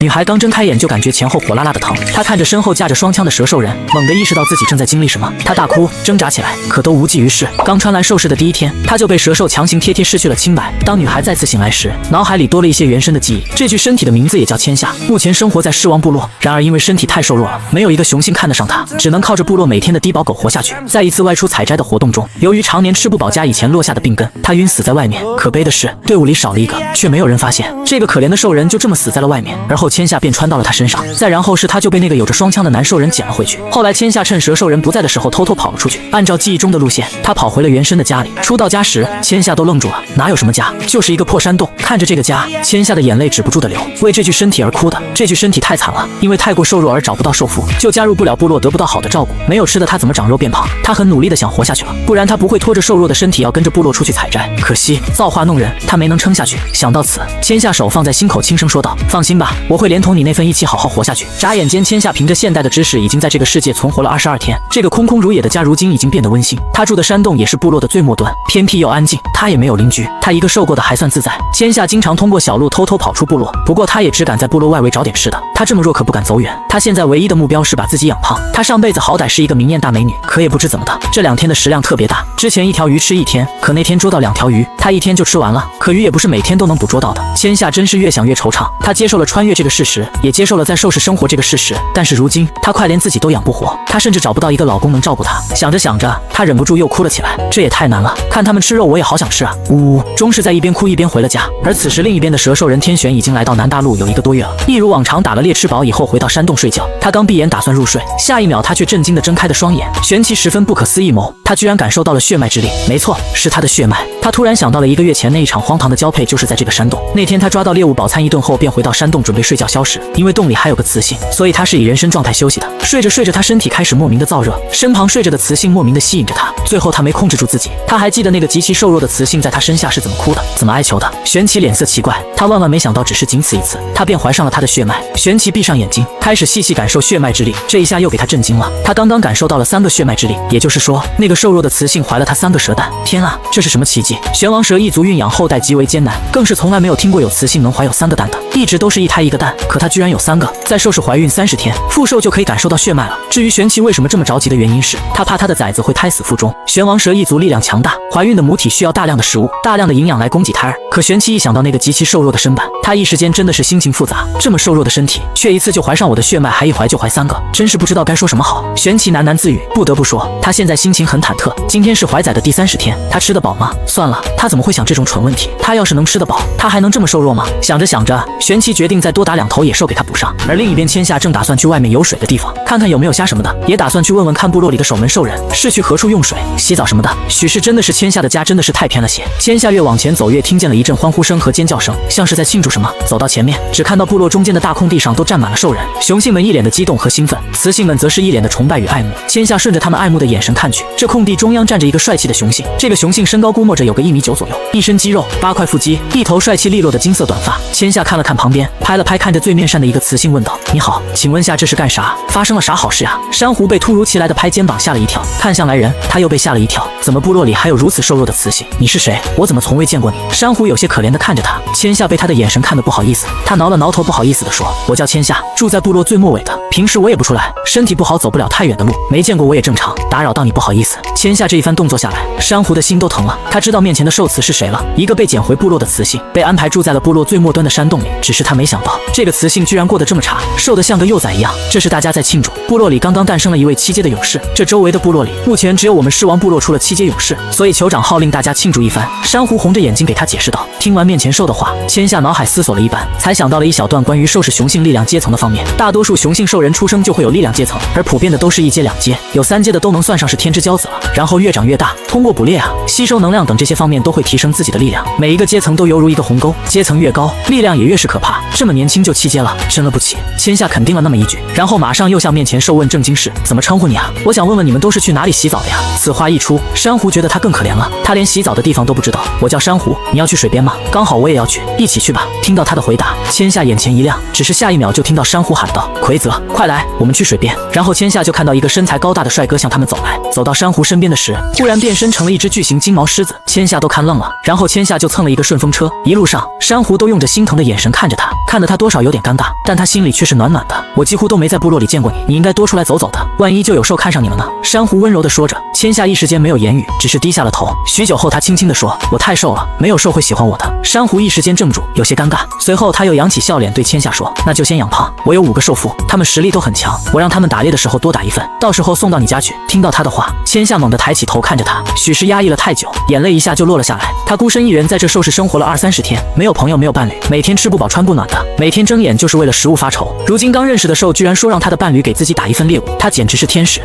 女孩刚睁开眼就感觉前后火辣辣的疼，她看着身后架着双枪的蛇兽人，猛地意识到自己正在经历什么，她大哭挣扎起来，可都无济于事。刚穿完兽式的第一天，她就被蛇兽强行贴失去了清白。当女孩再次醒来时，脑海里多了一些原生的记忆。这具身体的名字也叫千夏，目前生活在狮王部落。然而因为身体太瘦弱了，没有一个雄性看得上她，只能靠着部落每天的低保狗活下去。在一次外出采摘的活动中，由于常年吃不饱加以前落下的病根，她晕死在外面。可悲的是，队伍里少了一个，却没有人发现这个可怜的兽人就这么死在了外面。而后千夏便穿到了他身上，再然后是他就被那个有着双枪的男兽人捡了回去。后来千夏趁蛇兽人不在的时候偷偷跑了出去，按照记忆中的路线，他跑回了原生的家里。初到家时，千夏都愣住了，哪有什么家，就是一个破山洞。看着这个家，千夏的眼泪止不住的流，为这具身体而哭的。这具身体太惨了，因为太过瘦弱而找不到兽夫，就加入不了部落，得不到好的照顾，没有吃的他怎么长肉变胖？他很努力的想活下去了，不然他不会拖着瘦弱的身体要跟着部落出去采摘。可惜造化弄人，他没能撑下去。想到此，千夏手放在心口，轻声说道：“放心吧，我会连同你那份一起好好活下去。”眨眼间，千夏凭着现代的知识，已经在这个世界存活了22天。这个空空如也的家，如今已经变得温馨。他住的山洞也是部落的最末端，偏僻又安静。他也没有邻居，他一个瘦过的还算自在。千夏经常通过小路偷偷跑出部落，不过他也只敢在部落外围找点吃的。他这么弱，可不敢走远。他现在唯一的目标是把自己养胖。他上辈子好歹是一个明艳大美女，可也不知怎么的，这2天的食量特别大。之前1条鱼吃1天，可那天捉到2条鱼，他1天就吃完了。可鱼也不是每天都能捕捉到的。千夏真是越想越惆怅。他接受了穿越这个事实，也接受了在兽世生活这个事实，但是如今他快连自己都养不活，他甚至找不到一个老公能照顾他。想着想着，他忍不住又哭了起来。这也太难了，看他们吃肉，我也好想吃啊！呜呜，钟氏在一边哭一边回了家。而此时另一边的蛇兽人天玄已经来到南大陆有1个多月了，一如往常打了猎吃饱以后回到山洞睡觉。他刚闭眼打算入睡，下一秒他却震惊地睁开的双眼，玄奇十分不可思议谋，他居然感受到了血脉之力。没错，是他的血脉。他突然想到了1个月前那一场荒唐的交配就是在这个山洞。那天他抓到猎物饱餐一顿后便回到山洞准备睡觉消食，因为洞里还有个雌性，所以他是以人身状态休息的。睡着睡着，他身体开始莫名的燥热，身旁睡着的雌性莫名的吸引着他，最后他没控制住自己。他还记得那个极其瘦弱的雌性在他身下是怎么哭的，怎么哀求的。玄奇脸色奇怪，他万万没想到只是仅此一次，他便怀上了他的血脉。玄奇闭上眼睛，开始细细感受血脉之力，这一下又给他震惊了。他刚刚感受到了3个血脉之力，也就是说那个瘦弱的雌性怀了他3个蛇蛋。天啊，这是什么奇迹？玄王蛇一族孕养后代极为艰难，更是从来没有听过有雌性能怀有3个蛋的，一直都是1胎1个蛋，可他居然有3个。在兽氏怀孕30天，复兽就可以感受到血脉了。至于玄奇为什么这么着急的原因是，他怕他的崽子会胎死腹中。玄王蛇一族力量强大，怀孕的母体需要大量的食物、大量的营养来供给胎儿。可玄奇一想到那个极其瘦弱的身板，他一时间真的是心情复杂。这么瘦弱的身体，却一次就怀上我的血脉，还一怀就怀3个，真是不知道该说什么好。玄奇喃喃自语，不得不说，他现在心情很忐忑。今天是怀崽的第30天，他吃得饱吗？算了，他怎么会想这种蠢问题？他要是能吃得饱，他还能这么瘦弱吗？想着想着，玄奇决定再多打2头野兽给他补上。而另一边，千夏正打算去外面有水的地方看看有没有虾什么的，也打算去问问看部落里的守门兽人是去何处用水、洗澡什么的。许是真的是千夏的家真的是太偏了些。千夏越往前走，越听见了一阵欢呼声和尖叫声，像是在庆祝什么。走到前面，只看到部落中间的大空地上都站满了兽人，雄性们一脸的激动和兴奋，雌性们则是一脸的崇拜与爱慕。千夏顺着他们爱慕的眼神看去，这空地中央站着一个帅气的雄性，这个雄性身高估摸着有个1米9左右，一身肌肉，8块腹肌，一头帅气利落的金色短发。千夏看了看旁边，拍了拍看着最面善的一个雌性，问道：“你好，请问下这是干啥？发生了啥好事呀？”珊瑚被突如其来的拍肩膀吓了一跳，看向来人，他又被吓了一跳。怎么部落里还有如此瘦弱的雌性？你是谁？我怎么从未见过你？珊瑚有些可怜的看着他。千夏被他的眼神看得不好意思，他挠了挠头，不好意思地说：“我叫千夏，住在部落最末尾的，平时我也不出来，身体不好，走不了太远的路，没见过我也正常，打扰到你不好意思。”千夏这一番动作下来，珊瑚的心都疼了。他知道面前的兽雌是谁了，一个被捡回部落的雌性，被安排住在了部落最末端的山洞里。只是他没想到，这个雌性居然过得这么差，瘦得像个幼崽一样。这是大家在庆祝，部落里刚刚诞生了一位7阶的勇士，这周围的部落里目前只有我们狮王部落出了7阶勇士，所以酋长号令大家庆祝一番。珊瑚红着眼睛给他解释道。听完面前兽的话，千夏脑海思索了一番，才想到了一小段关于兽氏雄性力量阶层的方面。大多数雄性兽人出生就会有力量阶层，而普遍的都是1阶、2阶，有3阶的都能算上是天之骄子了。然后越长越大，通过捕猎吸收能量等这些方面都会提升自己的力量。每一个阶层都犹如一个鸿沟，阶层越高，力量也越是可怕。这么年轻就7阶了，真了不起。千夏肯定了那么一句，然后马上又向面前兽问正经事：“怎么称呼你啊？我想问问你们都是去哪里洗澡的呀？”此话一出，珊瑚觉得他更可怜了，他连洗澡的地方都不知道。我叫珊瑚，你要去水边吗？刚好我也要去，一起去吧。听到他的回答，千夏眼前一亮，只是下一秒就听到珊瑚喊道：“奎泽！”快来，我们去水边。然后千夏就看到一个身材高大的帅哥向他们走来，走到珊瑚身边的时，忽然变身成了一只巨型金毛狮子，千夏都看愣了。然后千夏就蹭了一个顺风车，一路上珊瑚都用着心疼的眼神看着他，看得他多少有点尴尬，但他心里却是暖暖的。我几乎都没在部落里见过你，你应该多出来走走的，万一就有兽看上你了呢。珊瑚温柔地说着，千夏一时间没有言语，只是低下了头。许久后，他轻轻地说：“我太瘦了，没有兽会喜欢我的。”珊瑚一时间怔住，有些尴尬。随后他又扬起笑脸对千夏说：“那就先养胖，我有5个兽夫，他们实力都很强，我让他们打猎的时候多打1份，到时候送到你家去。”听到他的话，千夏猛地抬起头看着他，许是压抑了太久，眼泪一下就落了下来。他孤身一人在这兽市生活了20-30天，没有朋友，没有伴侣，每天吃不饱穿不暖的，每天睁眼就是为了食物发愁。如今刚认识的兽居然说让他的伴侣给自己打1份猎物，他简直是天使。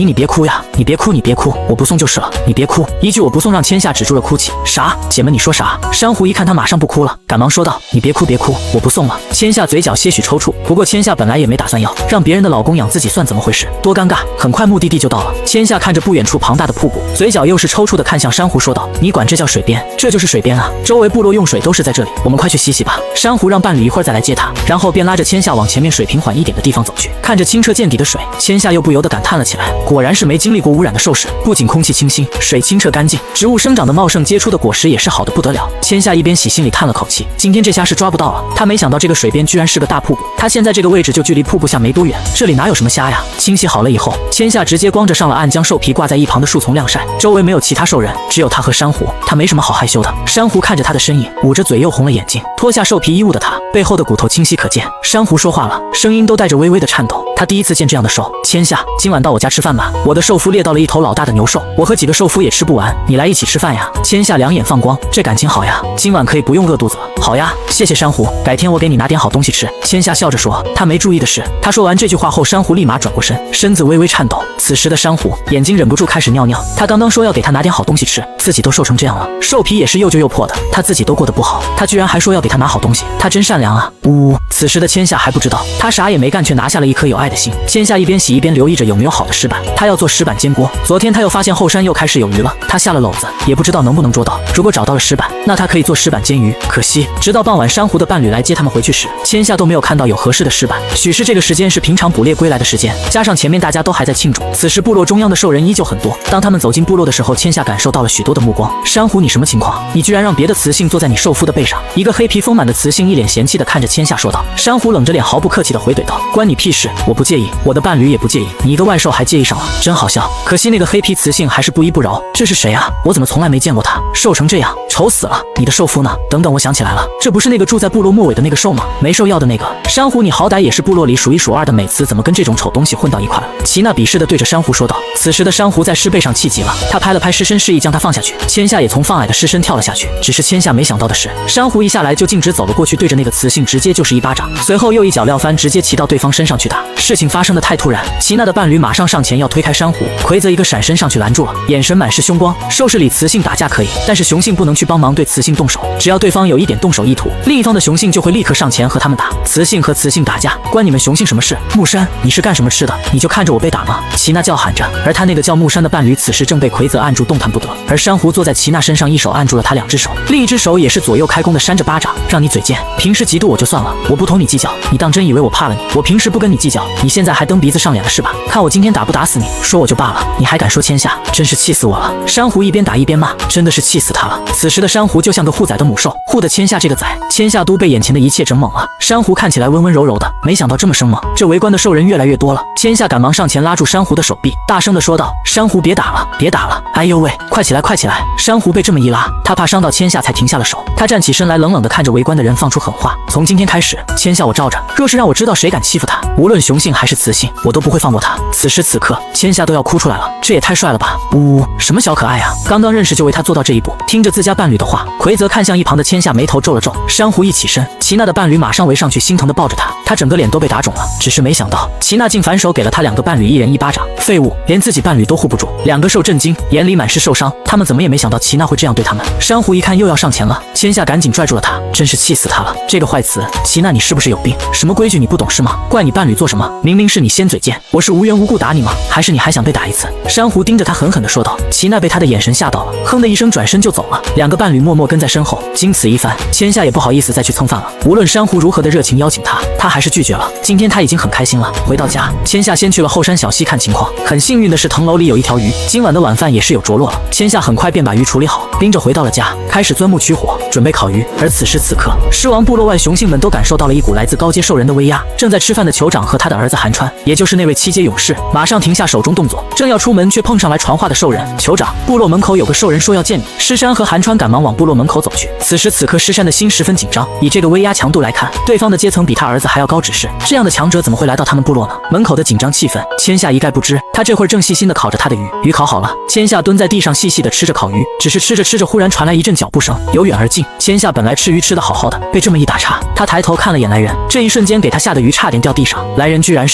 你别哭呀，你别哭，我不送就是了，你别哭。一句我不送让千夏止住了哭泣。啥？姐们你说啥？珊瑚一看他马上不哭了，赶忙说道：“你别哭，我不送了。”千夏嘴角些许抽搐，不过千夏本来也没打算要，让别人的老公养自己算怎么回事？多尴尬！很快目的地就到了，千夏看着不远处庞大的瀑布，嘴角又是抽搐的看向珊瑚说道：“你管这叫水边？这就是水边啊！周围部落用水都是在这里，我们快去洗洗吧。”珊瑚让伴侣一会儿再来接他，然后便拉着千夏往前面水平缓一点的地方走去。看着清澈见底的水，千夏又不由得感叹了起来，果然是没经历过污染的兽市，不仅空气清新，水清澈干净，植物生长的茂盛，结出的果实也是好的不得了。千夏一边洗，心里叹了口气，今天这虾是抓不到了。他没想到这个水边居然是个大瀑布，他现在这个位置就距离瀑布下没多远，这里哪有什么虾呀？清洗好了以后，千夏直接光着上了岸，将兽皮挂在一旁的树丛晾晒，周围没有其他兽人，只有他和珊瑚，他没什么好害羞的。珊瑚看着他的身影，捂着嘴又红了眼睛，脱下兽皮衣物的他，背后的骨头清晰可见。珊瑚说话了，声音都带着微微的颤抖，他第一次见这样的兽。千夏，今晚到我家吃饭吧，我的兽夫猎到了1头老大的牛兽，我和几个兽夫也吃不完，你来一起吃饭呀。千夏两眼放光，这感情好呀，今晚可以不用饿肚子了。好呀，谢谢珊瑚，改天我给你拿点好东西吃。千夏笑着说。他没注意的是，他说完这句话后，珊瑚立马转过身，身子微微颤抖。此时的珊瑚眼睛忍不住开始尿尿，他刚刚说要给他拿点好东西吃，自己都瘦成这样了，兽皮也是又旧又破的，他自己都过得不好，他居然还说要给他拿好东西，他真善良啊！呜。此时的千夏还不知道，他啥也没干，却拿下了一颗有爱的心。千夏一边洗一边留意着有没有好的石板，他要做石板煎锅。昨天他又发现后山又开始有鱼了，他下了篓子，也不知道能不能捉到。如果找到了石板，那他可以做石板煎鱼。可惜，直到傍晚珊瑚的伴侣来接他们回去时，千夏都没有看到有合适的石板。许是这个时间是平常捕猎归来的时间，加上前面大家都还在庆祝，此时部落中央的兽人依旧很多。当他们走进部落的时候，千夏感受到了许多的目光。珊瑚，你什么情况？你居然让别的雌性坐在你兽夫的背上？一个黑皮丰满的雌性一脸嫌弃地看着千夏说道。珊瑚冷着脸毫不客气地回怼道：“关你屁事！我不介意，我的伴侣也不介意，你一个外兽还介意上了，真好笑。”可惜那个黑皮雌性还是不依不饶。这是谁啊？我怎么从来没见过他？瘦成这样，丑死了！你的兽夫呢？等等，我想起来了，这不是那个住在部落末尾的那个兽吗？没兽要的那个。珊瑚，你好歹也是部落里数1数2的美雌，怎么跟这种丑东西混到一块了？齐娜鄙视地对着珊瑚说道。此时的珊瑚在狮背上气急了，他拍了拍狮身示意将他放下去。千夏也从放矮的狮身跳了下去，只是千夏没想到的是，珊瑚一下来就径直走了过去，对着那个雌性直接就是一巴掌，随后又一脚撂翻，直接骑到对方身上去打。事情发生的太突然，齐娜的伴侣马上上前要推开珊瑚，奎泽一个闪身上去拦住了，眼神满是凶光。兽市里雌性打架可以，但是雄性不能去帮忙对雌性动手，只要对方有一点动手意图，另一方的雄性就会立刻上前和他们打。雌性和雌性打架关你们雄性什么事？木山，你是干什么吃的？你就看着我被打吗？齐娜叫喊着，而他那个叫木山的伴侣此时正被奎泽按住动弹不得，而珊瑚坐在齐娜身上，一手按住了他2只手，另一只手也是左右开弓的扇着巴掌。让你嘴贱，平时嫉妒我就算了，我不同你计较，你当真以为我怕了你？我平时不跟你计较，你现在还蹬鼻子上脸了是吧？看我今天打不打死你！说我就罢了，你还敢说千夏，真是气死我了！珊瑚一边打一边骂，真的是气死他了。此时的珊瑚就像个护崽的母兽，护的千夏这个崽。千夏都被眼前的一切整懵了。珊瑚看起来温温柔柔的，没想到这么生猛。这围观的兽人越来越多了，千夏赶忙上前拉住珊瑚的手臂，大声的说道：“珊瑚，别打了，别打了！哎呦喂，快起来，快起来！”珊瑚被这么一拉，他怕伤到千夏，才停下了手。他站起身来，冷冷的看着围观的人，放出狠话：“从今天开始，千夏我罩着，若是让我知道谁敢欺负他，无论雄性还是雌性，我都不会放过他。”此时此刻，千夏都要哭出来了，这也太帅了吧！呜，什么小可爱啊，刚刚认识就为他做到这一步。听着自家伴侣的话，奎泽看向一旁的千夏，眉头皱了皱。珊瑚一起身，齐娜的伴侣马上围上去，心疼的抱着他，他整个脸都被打肿了。只是没想到，齐娜竟反手给了他2个伴侣一人一巴掌。废物，连自己伴侣都护不住。2个兽震惊，眼里满是受伤，他们怎么也没想到齐娜会这样对他们。珊瑚一看又要上前了，千夏赶紧拽住了他，真是气死他了！这个坏词，齐娜你是不是有病？什么规矩你不懂是吗？怪你伴侣做什么？明明是你先嘴贱，我是无缘无故打你吗？还是你还想被打一次？珊瑚盯着他狠狠地说道。齐奈被他的眼神吓到了，哼的一声转身就走了。两个伴侣默默跟在身后。经此一番，千夏也不好意思再去蹭饭了。无论珊瑚如何的热情邀请他还是拒绝了。今天他已经很开心了。回到家，千夏先去了后山小溪看情况。很幸运的是，藤楼里有一条鱼，今晚的晚饭也是有着落了。千夏很快便把鱼处理好，拎着回到了家，开始钻木取火，准备烤鱼。而此时此刻，狮王部落外雄性们都感受到了一股来自高阶兽人的威压。正在吃饭的酋长和他的儿子寒川，也就是那位7阶勇士，马上停下手中动作，正要出门，却碰上来传话的兽人。酋长，部落门口有个兽人说要见你。狮山和寒川赶忙往部落门口走去。此时此刻，狮山的心十分紧张。以这个威压强度来看，对方的阶层比他儿子还要高，只是这样的强者怎么会来到他们部落呢？门口的紧张气氛，千夏一概不知。他这会儿正细心地烤着他的鱼，鱼烤好了，千夏蹲在地上细细地吃着烤鱼。只是吃着吃着，忽然传来一阵脚步声，由远而近。千夏本来吃鱼吃得好好的，被这么一打岔，他抬头看了眼来人，这一瞬间给他吓得鱼差点掉地上。来人居然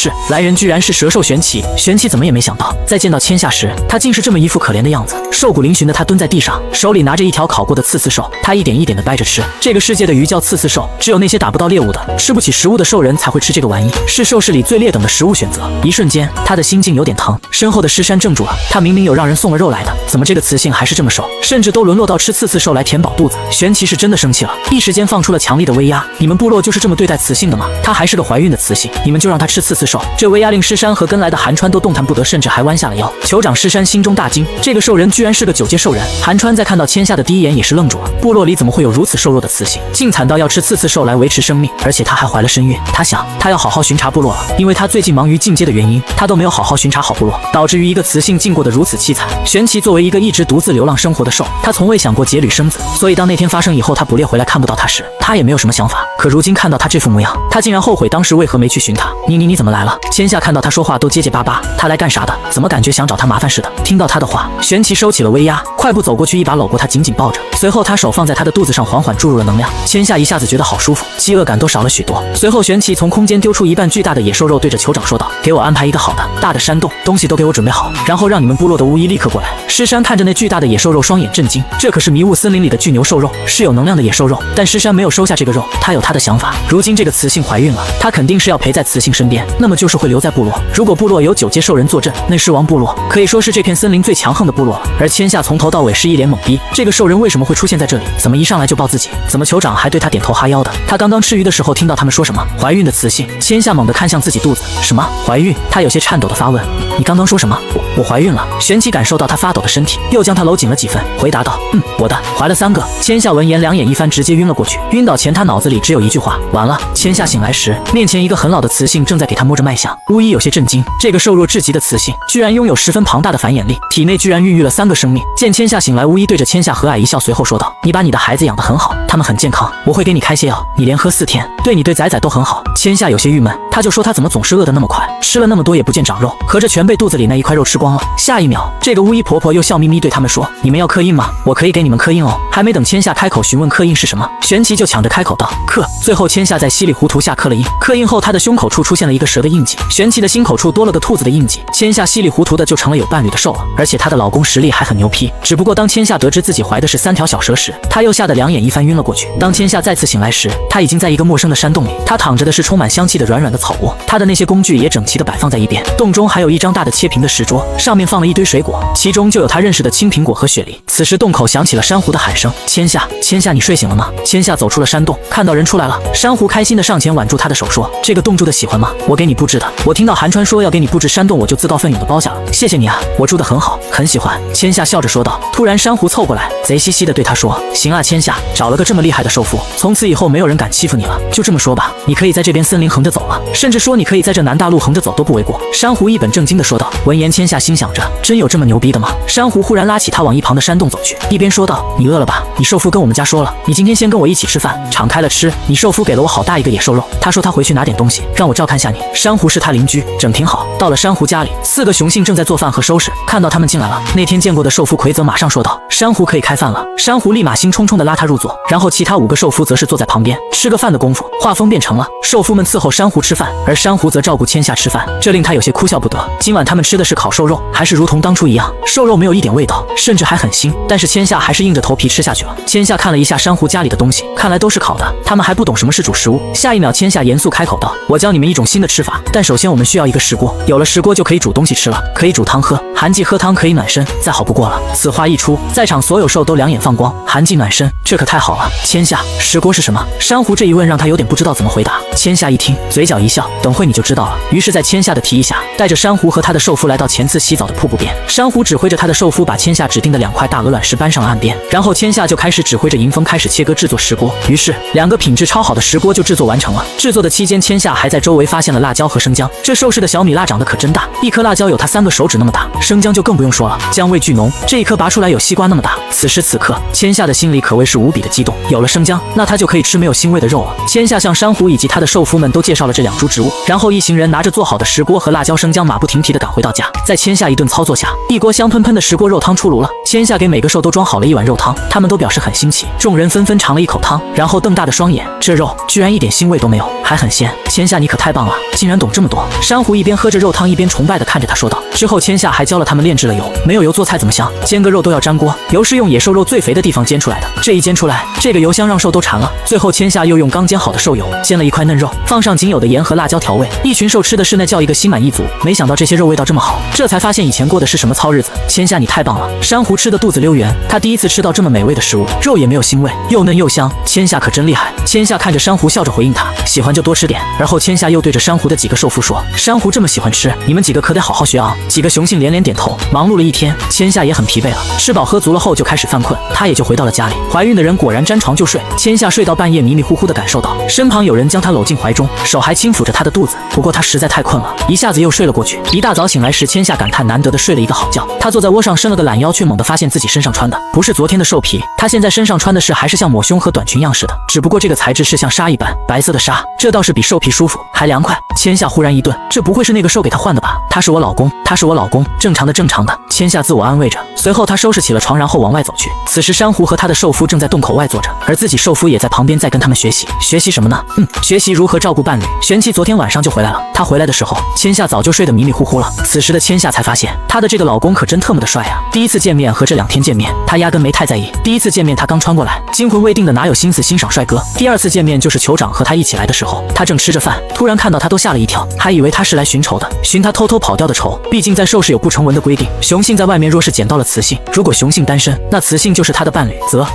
是蛇兽玄奇。玄奇怎么也没想到，在见到千夏时，他竟是这么一副可怜的样子。瘦骨嶙峋的他蹲在地上，手里拿着一条烤过的刺刺兽，他一点一点地掰着吃。这个世界的鱼叫刺刺兽，只有那些打不到猎物的、吃不起食物的兽人才会吃这个玩意，是兽世里最劣等的食物选择。一瞬间，他的心境有点疼。身后的狮山怔住了，他明明有让人送了肉来的，怎么这个雌性还是这么瘦，甚至都沦落到吃刺刺兽来填饱肚子？玄奇是真的生气了，一时间放出了强力的威压。你们部落就是这么对待雌性的吗？她还是个怀孕的雌性，你们就让她吃刺刺兽？这威压令狮山和跟来的寒川都动弹不得，甚至还弯下了腰。酋长狮山心中大惊，这个兽人居然是个9阶兽人。寒川在看到千夏的第一眼也是愣住了，部落里怎么会有如此瘦弱的雌性，竟惨到要吃刺刺兽来维持生命，而且她还怀了身孕。他想，他要好好巡查部落了，因为他最近忙于进阶的原因，他都没有好好巡查好部落，导致于一个雌性竟过得如此凄惨。玄奇作为一个一直独自流浪生活的兽，他从未想过结履生子，所以当那天发生以后，他捕猎回来看不到他时，他也没有什么想法。可如今看到他这副模样，他竟然后悔当时为何没去寻他。你怎么来了？千夏看到他说话都结结巴巴，他来干啥的？怎么感觉想找他麻烦似的？听到他的话，玄奇收起了威压，快步走过去，一把搂过他，紧紧抱着。随后他手放在他的肚子上，缓缓注入了能量。千夏一下子觉得好舒服，饥饿感都少了许多。随后玄奇从空间丢出一半巨大的野兽肉，对着酋长说道：“给我安排一个好的大的山洞，东西都给我准备好，然后让你们部落的巫医立刻过来。”狮山看着那巨大的野兽肉，双眼震惊，这可是迷雾森林里的巨牛兽肉，是有能量的野兽肉。但狮山没有收下这个肉，他有他的想法。如今这个雌性怀孕了，他肯定是要陪在雌性身边，那么就是会留在部落。如果部落有9阶兽人坐镇，那狮王部落可以说是这片森林最强横的部落了。而千夏从头到尾是一脸懵逼，这个兽人为什么会出现在这里？怎么一上来就抱自己？怎么酋长还对他点头哈腰的？他刚刚吃鱼的时候听到他们说什么怀孕的雌性，千夏猛地看向自己肚子，什么怀孕？他有些颤抖地发问：你刚刚说什么？我怀孕了。玄奇感受到他发抖的身体，又将他搂紧了几分，回答道：我的，怀了3个。千夏闻言两眼一翻，直接晕了过去。晕倒前他脑子里只有一句话：完了。千夏醒来时，面前一个很老的雌性正在给他摸着脉象。巫医有些震惊，这个瘦弱至极的雌性居然拥有十分庞大的繁衍力，体内居然孕育了3个生命。见千夏醒来，巫医对着千夏和蔼一笑，随后说道：你把你的孩子养得很好，他们很健康，我会给你开些药，你连喝4天，对你对仔仔都很好。千夏有些郁闷，他就说他怎么总是饿得那么快，吃了那么多也不见长肉，合着全被肚子里那一块肉吃光了。下一秒，这个巫医婆婆又笑眯眯对他们说：你们要刻印吗？我可以给你们刻印哦。还没等千夏开口询问刻印是什么，玄奇就抢着开口道：刻。最后千夏在稀里糊涂下刻了印，刻印后他的胸口处出现了一个蛇的印记，玄奇的心口处多了个兔子的印记。千夏稀里糊涂的就成了有伴侣的兽了，而且她的老公实力还很牛批。只不过当千夏得知自己怀的是3条小蛇时，她又吓得两眼一翻晕了过去。当千夏再次醒来时，她已经在一个陌生的山洞里，她躺着的是充满香气的软软的草窝，她的那些工具也整齐地摆放在一边，洞中还有一张大的切平的石桌，上面放了一堆水果，其中就有她认识的青苹果和雪梨。此时洞口响起了珊瑚的喊声：千夏，千夏，你睡醒了吗？千夏走出了山洞，看到人出来了，珊瑚开心地上前挽住她的手说：这个洞住的喜欢吗？我给你布置的，我听到寒川说要给你布置山洞，我就自告奋勇地包下了，谢谢你啊，我住得很好，很喜欢。千夏笑着说道。突然珊瑚凑过来，贼兮兮地对她说：行啊，千夏，找了个这么厉害的兽夫，从此以后没有人敢欺负你了，就这么说吧，你可以在这边森林横着走了，甚至说你可以在这南大陆横着走都不为过。珊瑚一本正经地说道。闻言千夏心想着，真有这么牛逼的吗？珊瑚忽然拉起他往一旁的山洞走去，一边说道：你饿了吧？你兽夫跟我们家说了，你今天先跟我一起吃饭，敞开了吃。你兽夫给了我好大一个野兽肉，他说他回去拿点东西让我照看下你。珊瑚是他邻居，整挺好。到了珊瑚家里，4个雄性正在做饭和收拾，看到他们进来了，那天见过的兽夫奎泽马上说道：珊瑚可以开饭了。珊瑚立马兴冲冲地拉他入座，然后其他5个兽夫则是坐在旁边吃个饭的功夫，画风变成了兽夫们伺候珊瑚吃饭。饭，而珊瑚则照顾千夏吃饭，这令他有些哭笑不得。今晚他们吃的是烤瘦肉，还是如同当初一样，瘦肉没有一点味道，甚至还很腥，但是千夏还是硬着头皮吃下去了。千夏看了一下珊瑚家里的东西，看来都是烤的，他们还不懂什么是煮食物。下一秒，千夏严肃开口道：“我教你们一种新的吃法，但首先我们需要一个石锅，有了石锅就可以煮东西吃了，可以煮汤喝，寒季喝汤可以暖身，再好不过了。”此话一出，在场所有兽都两眼放光，寒季暖身，这可太好了。千夏，石锅是什么？珊瑚这一问让他有点不知道怎么回答。千夏一听，嘴角一笑，等会你就知道了。于是，在千夏的提议下，带着珊瑚和他的兽夫来到前次洗澡的瀑布边。珊瑚指挥着他的兽夫把千夏指定的2块大鹅卵石搬上了岸边，然后千夏就开始指挥着迎风开始切割制作石锅。于是2个品质超好的石锅就制作完成了。制作的期间，千夏还在周围发现了辣椒和生姜。这兽氏的小米辣长得可真大，一颗辣椒有他3个手指那么大，生姜就更不用说了，姜味巨浓，这一颗拔出来有西瓜那么大。此时此刻，千夏的心里可谓是无比的激动，有了生姜，那他就可以吃没有腥味的肉了。千夏向珊瑚以及他的兽夫们都介绍了这2株植物，然后一行人拿着做好的石锅和辣椒生姜，马不停蹄地赶回到家。在千夏一顿操作下，一锅香喷喷的石锅肉汤出炉了。千夏给每个兽都装好了1碗肉汤，他们都表示很新奇。众人纷纷尝了一口汤，然后瞪大的双眼，这肉居然一点腥味都没有，还很鲜。千夏你可太棒了，竟然懂这么多。珊瑚一边喝着肉汤一边崇拜地看着他说道。之后千夏还教了他们炼制了油，没有油做菜怎么香？煎个肉都要粘锅，油是用野兽肉最肥的地方煎出来的，这一煎出来，这个油香让兽都馋了。最后千夏又用刚煎好的兽油煎了一块嫩肉，放上仅有的盐和辣椒调味，一群兽吃的是那叫一个心满意足。没想到这些肉味道这么好，这才发现以前过的是什么糙日子。千夏你太棒了，珊瑚吃的肚子溜圆，他第一次吃到这么美味的食物，肉也没有腥味，又嫩又香，千夏可真厉害。千夏看着珊瑚笑着回应他，喜欢就多吃点。而后千夏又对着珊瑚的几个兽夫说，珊瑚这么喜欢吃，你们几个可得好好学啊。几个雄性连连点头。忙碌了一天，千夏也很疲惫了，吃饱喝足了后就开始犯困，他也就回到了家里。怀孕的人果然沾床就睡，千夏睡到半夜迷迷糊糊的感受到身旁有人将她搂进怀中，手还轻抚着她的肚子，不过她实在太困了，一下子又睡了过去。一大早醒来时，千夏感叹难得的睡了一个好觉。她坐在窝上伸了个懒腰，却猛地发现自己身上穿的不是昨天的兽皮，她现在身上穿的是还是像抹胸和短裙样式的，只不过这个材质是像纱一般白色的纱，这倒是比兽皮舒服还凉快。千夏忽然一顿，这不会是那个兽给她换的吧？他是我老公，他是我老公，正常的正常的。千夏自我安慰着，随后他收拾起了床，然后往外走去。此时珊瑚和他的兽夫正在洞口外坐着，而自己兽夫也在旁边在跟他们学习。学习什么呢？学习如何照顾伴侣。玄奇昨天晚上就回来了，他回来的时候，千夏早就睡得迷迷糊糊了。此时的千夏才发现，她的这个老公可真特么的帅啊！第一次见面和这2天见面，她压根没太在意。第一次见面他刚穿过来，惊魂未定的哪有心思欣赏帅哥。第2次见面就是酋长和他一起来的时候，他正吃着饭，突然看到他都吓了一跳，还以为他是来寻仇的，寻他偷偷跑掉的仇。毕竟在兽氏有不成文的规定，雄性在外面若是捡到了雌性，如果雄性单身，那雌性就是他的伴侣。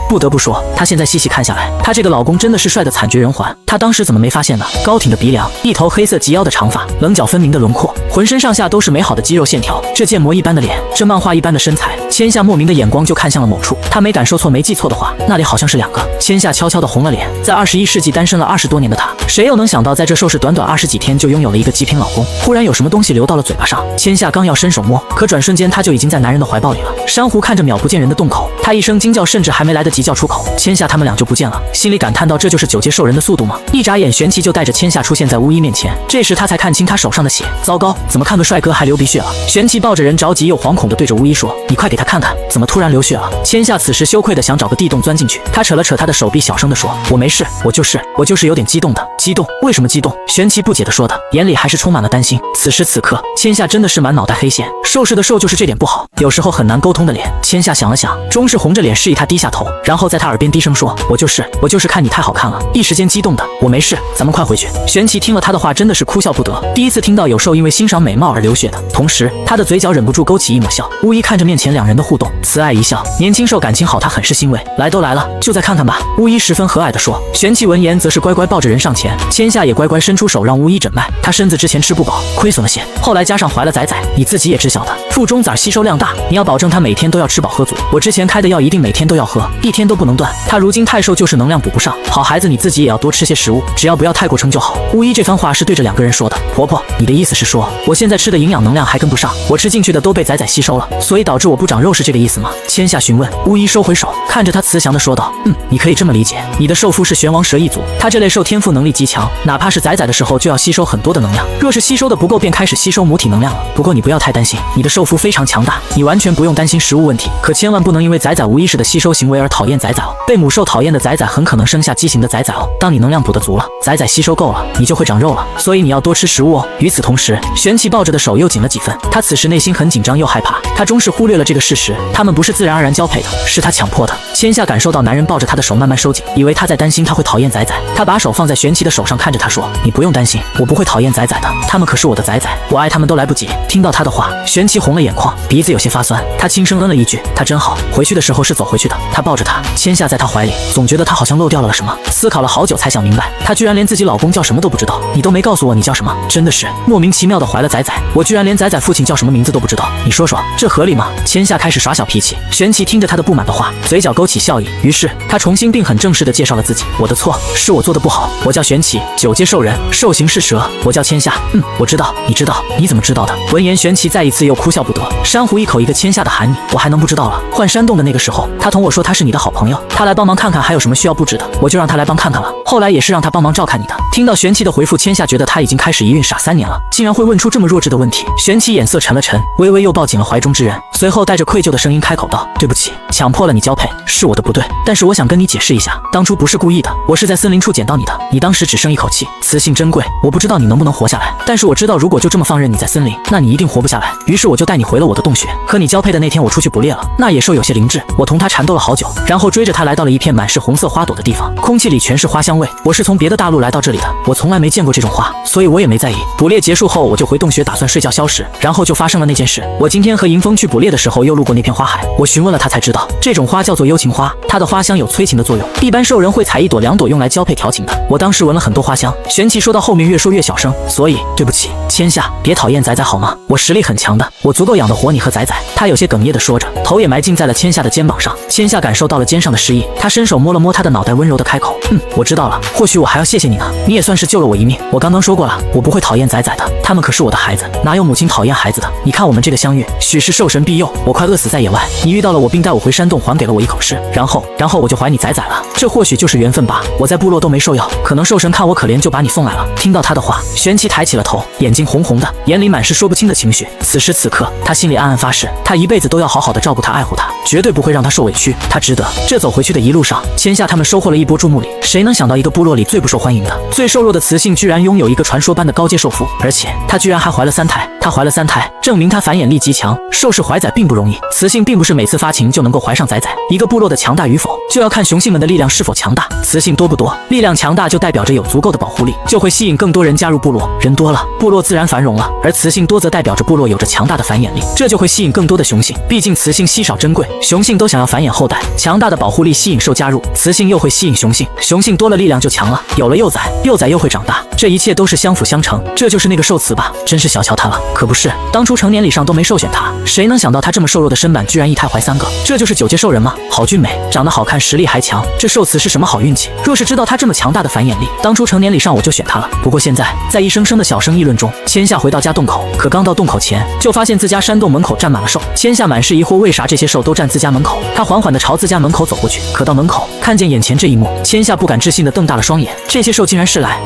不得不说，他现在细细看下来，他这个老公真的是帅得惨绝人寰。他当时怎么没发现呢？高挺的鼻梁，一头黑色及腰的长发，棱角分明的轮廓，浑身上下都是美好的肌肉线条，这建模一般的脸，这漫画一般的身材。千夏莫名的眼光就看向了某处，他没感受错没记错的话，那里好像是2个。千夏悄悄地红了脸，在21世纪单身了20多年的他，谁又能想到在这兽氏短短20几天就拥有了一个极品老公？忽然有什么东西流到了嘴巴上，千夏刚要伸手摸，可转瞬间他就已经在男人的怀抱里了。珊瑚看着渺不见人的洞口，他一声惊叫，甚至还没来得及叫出口，千夏他们俩就不见了，心里感叹道：这就是9阶兽人的速度吗？一眨眼，玄奇就带着千夏出现在巫医面前，这时他才看清他手上的血，糟糕，怎么看个帅哥还流鼻血了？玄奇抱着人着急又惶恐地对着巫医说：你快给他看看，怎么突然流血了？千夏此时羞愧地想找个地洞钻进去，他扯了扯他的手臂，小声地说：我没事，我就是有点激动的。激动？为什么激动？玄奇不解地说的，眼里还是充满了担心。此时此刻，千夏真的是满脑袋黑线，兽氏的兽就是这点不好，有时候很难沟通的脸。千夏想了想，终是红着脸示意他低下头，然后在他耳边低声说：我就是看你太好看了，一时间激动的。我没事，咱们快回去。玄奇听了他的话，真的是哭笑不得，第一次听到有兽因为欣赏美貌而流血的，同时他的嘴角忍不住勾起一抹笑。巫医看着面前2人的互动，慈爱一笑，年轻兽感情好，他很是欣慰。来都来了，就再看看吧。巫医十分和蔼地说。玄奇闻言则是乖乖抱着人上前，千夏也乖乖伸出手让巫医诊脉。他身子之前吃不饱，亏损了些，后来加上怀了崽，你自己也知晓的，腹中崽吸收量大，你要保证他每天都要吃饱喝足。我之前开的药一定每天都要喝，一天都不能断。他如今太瘦，就是能量补不上。好孩子，你自己也要多吃些食物，只要不要太过撑就好。巫医这番话是对着2个人说的。婆婆，你的意思是说，我现在吃的营养能量还跟不上，我吃进去的都被崽吸收了，所以导致我不长肉肉是这个意思吗？千夏询问。巫医收回手，看着他慈祥地说道：“你可以这么理解，你的兽夫是玄王蛇一族，他这类兽天赋能力极强，哪怕是宰的时候就要吸收很多的能量，若是吸收的不够，便开始吸收母体能量了。不过你不要太担心，你的兽夫非常强大，你完全不用担心食物问题，可千万不能因为宰无意识的吸收行为而讨厌宰哦。被母兽讨厌的宰很可能生下畸形的宰哦。当你能量补得足了，宰吸收够了，你就会长肉了，所以你要多吃食物哦。”与此同时，玄奇抱着的手又紧了几分，他此时内心很紧张又害怕，他终是忽略了这个事实，他们不是自然而然交配的，是他强迫的。千夏感受到男人抱着他的手慢慢收紧，以为他在担心他会讨厌宰，他把手放在玄奇的手上，看着他说：“你不用担心，我不会讨厌宰的，他们可是我的宰，我爱他们都来不及。”听到他的话，玄奇红了眼眶，鼻子有些发酸，他轻声嗯了一句：“他真好。”回去的时候是走回去的，他抱着他，千夏在他怀里，总觉得他好像漏掉了什么，思考了好久才想明白，他居然连自己老公叫什么都不知道，你都没告诉我你叫什么，真的是莫名其妙的怀了宰，我居然连宰父亲叫什么名字都不知道，你说说这合理吗？千夏开始耍小脾气，玄奇听着他的不满的话，嘴角勾起笑意，于是他重新并很正式的介绍了自己：“我的错，是我做的不好，我叫玄奇，9阶兽人，兽形是蛇，我叫千夏。”我知道，你知道，你怎么知道的？闻言，玄奇再一次又哭笑不得。珊瑚一口一个千夏的喊你，我还能不知道了？换山洞的那个时候，他同我说他是你的好朋友，他来帮忙看看还有什么需要布置的，我就让他来帮看看了。后来也是让他帮忙照看你的。听到玄奇的回复，千夏觉得他已经开始一孕傻3年了，竟然会问出这么弱智的问题。玄奇眼色沉了沉，微微又抱紧了怀中之人，随后带着愧疚的声音开口道：“对不起，强迫了你交配，是我的不对，但是我想跟你解释一下，当初不是故意的，我是在森林处捡到你的，你当时只剩一口气，雌性珍贵，我不知道你能不能活下来，但是我知道如果就这么放任你在森林，那你一定活不下来，于是我就带你回了我的洞穴。和你交配的那天我出去捕猎了，那野兽有些灵智，我同它缠斗了好久，然后追着它来到了一片满是红色花朵的地方，空气里全是花香味，我是从别的大陆来到这里的，我从来没见过这种花，所以我也没在意。捕猎结束后我就回洞穴打算睡觉消食，然后就发生了那件事。我今天和迎风去捕猎的时候又路过那片花海，我询问了他才知道，这种花叫做幽情花，它的花香有催情的作用，一般兽人会采1朵2朵用来交配调情的。我当时闻了很多花香。玄奇说到后面越说越小声，所以对不起，千夏，别讨厌仔好吗？我实力很强的，我足够养得活你和仔。他有些哽咽地说着，头也埋进在了千夏的肩膀上。千夏感受到了肩上的诗意，他伸手摸了摸他的脑袋，温柔地开口：“我知道了，或许我还要谢谢你呢，你也算是救了我一命。我刚刚说过了，我不会讨厌仔的，他们可是我的孩子，哪有母亲讨厌孩子的？你看我们这个相遇，许是兽神庇佑，我快饿死在野外，你遇到了我，并带我回山洞，还给了我一口食，然后我就怀你仔了，这或许就是缘分吧。我在部落都没兽药，可能兽神看我可怜，就把你送来了。”听到他的话，玄奇抬起了头，眼睛红红的，眼里满是说不清的情绪。此时此刻，他心里暗暗发誓，他一辈子都要好好的照顾他，爱护他，绝对不会让他受委屈，他值得。这走回去的一路上，千夏他们收获了一波注目礼。谁能想到一个部落里最不受欢迎的、最瘦弱的雌性，居然拥有一个传说般的高阶兽夫，而且她居然还怀了3胎。她怀了3胎，证明她繁衍力极强。兽氏怀崽并不容易，雌性并不是每次发情就能够怀上崽。一个部落的强大与否，就要看雄性们的力量是否强大。雌性多不多，力量强大就代表着有足够的保护力，就会吸引更多人加入部落。人多了，部落自然繁荣了；而雌性多则代表着部落有着强大的繁衍力，这就会吸引更多的雄性。毕竟雌性稀少珍贵，雄性都想要繁衍后代，强大的保护力吸引兽加入，雌性又会吸引雄性，雄性多了力量就强了，有了幼崽，幼崽又会长大，这一切都是相辅相成。这就是那个兽雌吧？真是小瞧他了。可不是，当初成年礼上都没授选他，谁能想到他这么瘦弱的身板居然一胎怀3个？这就是9阶兽人吗？好俊美，长得好看，实力还强，这兽雌是什么好运气？若是知道他这么强大的繁衍力，当初成年礼上我就选他了。不过现在，在一声声的小声议论中，千夏回到家洞口，可刚到洞口前，就发现自家山洞门口站满了兽。千夏满是疑惑，为啥这些兽都站自家门口？他缓缓地朝自家门口走过去，可到门口看见眼前这一幕，千夏不敢置信地瞪大了双眼，这些兽竟然是来